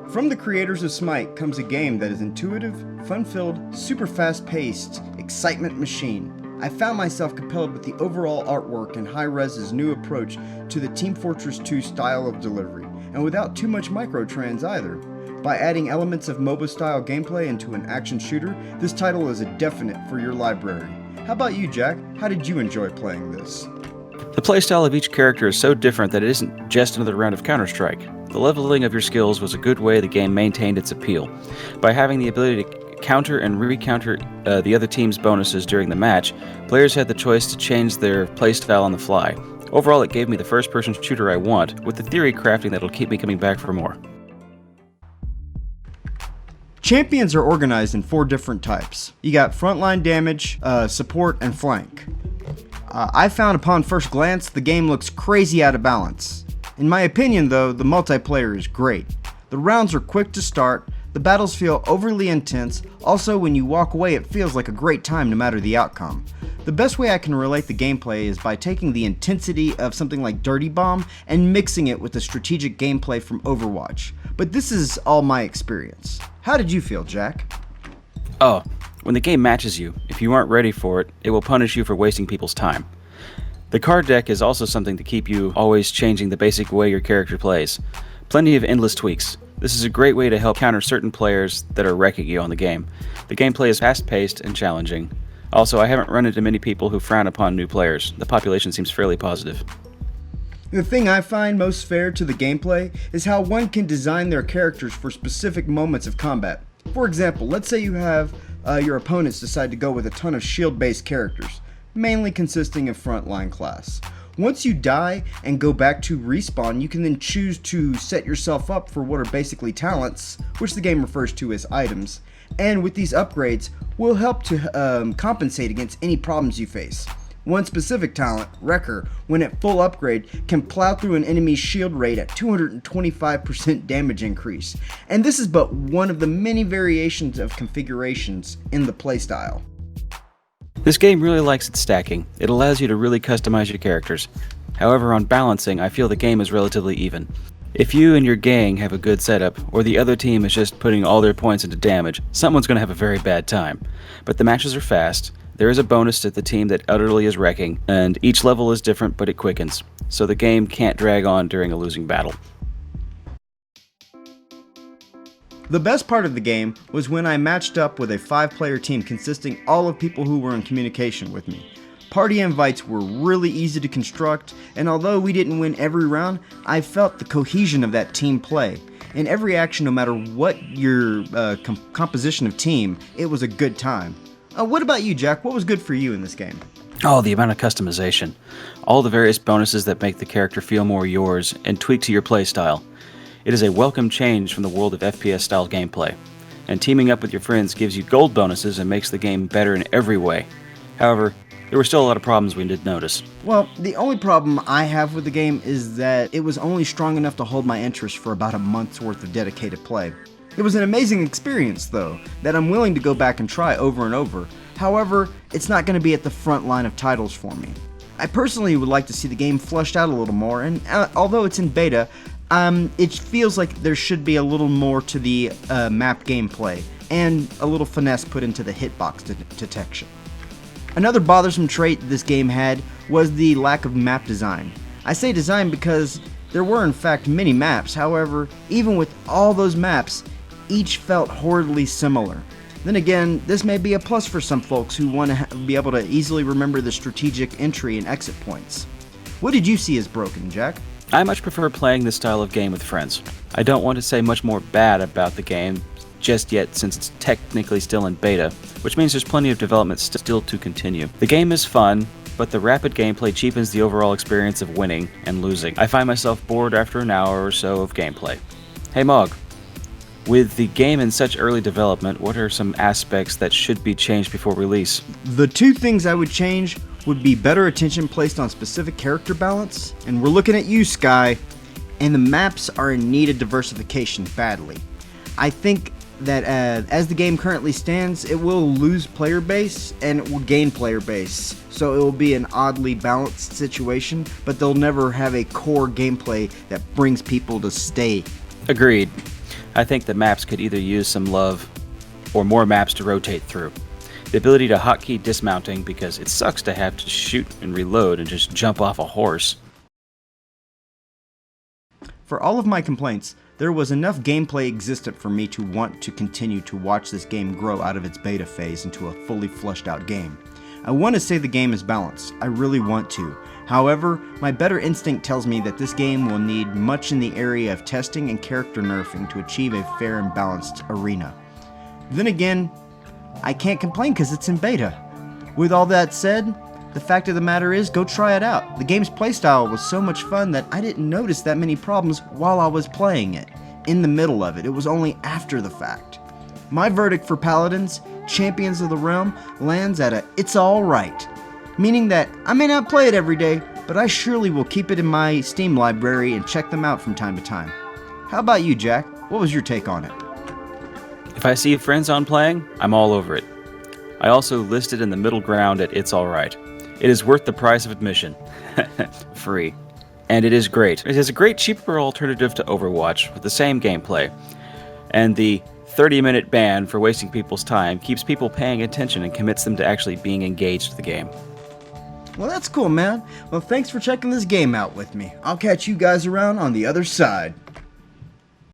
From the creators of Smite comes a game that is intuitive, fun-filled, super fast-paced, excitement machine. I found myself compelled with the overall artwork and hi-rez's new approach to the Team Fortress 2 style of delivery, and without too much microtrans either. By adding elements of MOBA-style gameplay into an action shooter, this title is a definite for your library. How about you, Jack? How did you enjoy playing this? The playstyle of each character is so different that it isn't just another round of Counter-Strike. The leveling of your skills was a good way the game maintained its appeal. By having the ability to counter and re-counter the other team's bonuses during the match, players had the choice to change their playstyle on the fly. Overall, it gave me the first-person shooter I want, with the theory crafting that'll keep me coming back for more. Champions are organized in 4 different types. You got frontline damage, support, and flank. I found upon first glance the game looks crazy out of balance. In my opinion though, the multiplayer is great. The rounds are quick to start, the battles feel overly intense, also when you walk away it feels like a great time no matter the outcome. The best way I can relate the gameplay is by taking the intensity of something like Dirty Bomb and mixing it with the strategic gameplay from Overwatch. But this is all my experience. How did you feel, Jack? Oh, when the game matches you, if you aren't ready for it, it will punish you for wasting people's time. The card deck is also something to keep you always changing the basic way your character plays. Plenty of endless tweaks. This is a great way to help counter certain players that are wrecking you on the game. The gameplay is fast-paced and challenging. Also, I haven't run into many people who frown upon new players. The population seems fairly positive. The thing I find most fair to the gameplay is how one can design their characters for specific moments of combat. For example, let's say you have your opponents decide to go with a ton of shield-based characters, mainly consisting of frontline class. Once you die and go back to respawn, you can then choose to set yourself up for what are basically talents, which the game refers to as items, and with these upgrades will help to compensate against any problems you face. One specific talent, Wrecker, when at full upgrade, can plow through an enemy's shield rate at 225% damage increase, and this is but one of the many variations of configurations in the playstyle. This game really likes its stacking. It allows you to really customize your characters. However, on balancing, I feel the game is relatively even. If you and your gang have a good setup, or the other team is just putting all their points into damage, someone's going to have a very bad time. But the matches are fast, there is a bonus to the team that utterly is wrecking, and each level is different but it quickens, so the game can't drag on during a losing battle. The best part of the game was when I matched up with a 5-player team consisting all of people who were in communication with me. Party invites were really easy to construct, and although we didn't win every round, I felt the cohesion of that team play. In every action, no matter what your composition of team, it was a good time. What about you, Jack? What was good for you in this game? Oh, the amount of customization. All the various bonuses that make the character feel more yours and tweak to your playstyle. It is a welcome change from the world of FPS-style gameplay, and teaming up with your friends gives you gold bonuses and makes the game better in every way. However, there were still a lot of problems we did notice. Well, the only problem I have with the game is that it was only strong enough to hold my interest for about a month's worth of dedicated play. It was an amazing experience, though, that I'm willing to go back and try over and over. However, it's not going to be at the front line of titles for me. I personally would like to see the game fleshed out a little more, and although it's in beta, it feels like there should be a little more to the map gameplay, and a little finesse put into the hitbox detection. Another bothersome trait this game had was the lack of map design. I say design because there were in fact many maps, however, even with all those maps, each felt horridly similar. Then again, this may be a plus for some folks who want to be able to easily remember the strategic entry and exit points. What did you see as broken, Jack? I much prefer playing this style of game with friends. I don't want to say much more bad about the game just yet since it's technically still in beta, which means there's plenty of development still to continue. The game is fun, but the rapid gameplay cheapens the overall experience of winning and losing. I find myself bored after an hour or so of gameplay. Hey Mog, with the game in such early development, what are some aspects that should be changed before release? The 2 things I would change would be better attention placed on specific character balance, and we're looking at you, Sky, and the maps are in need of diversification badly. I think that as the game currently stands, it will lose player base and it will gain player base, so it will be an oddly balanced situation, but they'll never have a core gameplay that brings people to stay. Agreed. I think the maps could either use some love or more maps to rotate through. The ability to hotkey dismounting, because it sucks to have to shoot and reload and just jump off a horse. For all of my complaints, there was enough gameplay existent for me to want to continue to watch this game grow out of its beta phase into a fully fleshed out game. I want to say the game is balanced, I really want to. However, my better instinct tells me that this game will need much in the area of testing and character nerfing to achieve a fair and balanced arena. Then again, I can't complain because it's in beta. With all that said, the fact of the matter is, go try it out. The game's playstyle was so much fun that I didn't notice that many problems while I was playing it. In the middle of it, it was only after the fact. My verdict for Paladins, Champions of the Realm, lands at a "it's alright." Meaning that I may not play it every day, but I surely will keep it in my Steam library and check them out from time to time. How about you, Jack? What was your take on it? If I see friends on playing, I'm all over it. I also listed in the middle ground at "it's alright." It is worth the price of admission. Free. And it is great. It is a great cheaper alternative to Overwatch with the same gameplay. And the 30-minute ban for wasting people's time keeps people paying attention and commits them to actually being engaged with the game. Well, that's cool, man. Well, thanks for checking this game out with me. I'll catch you guys around on the other side.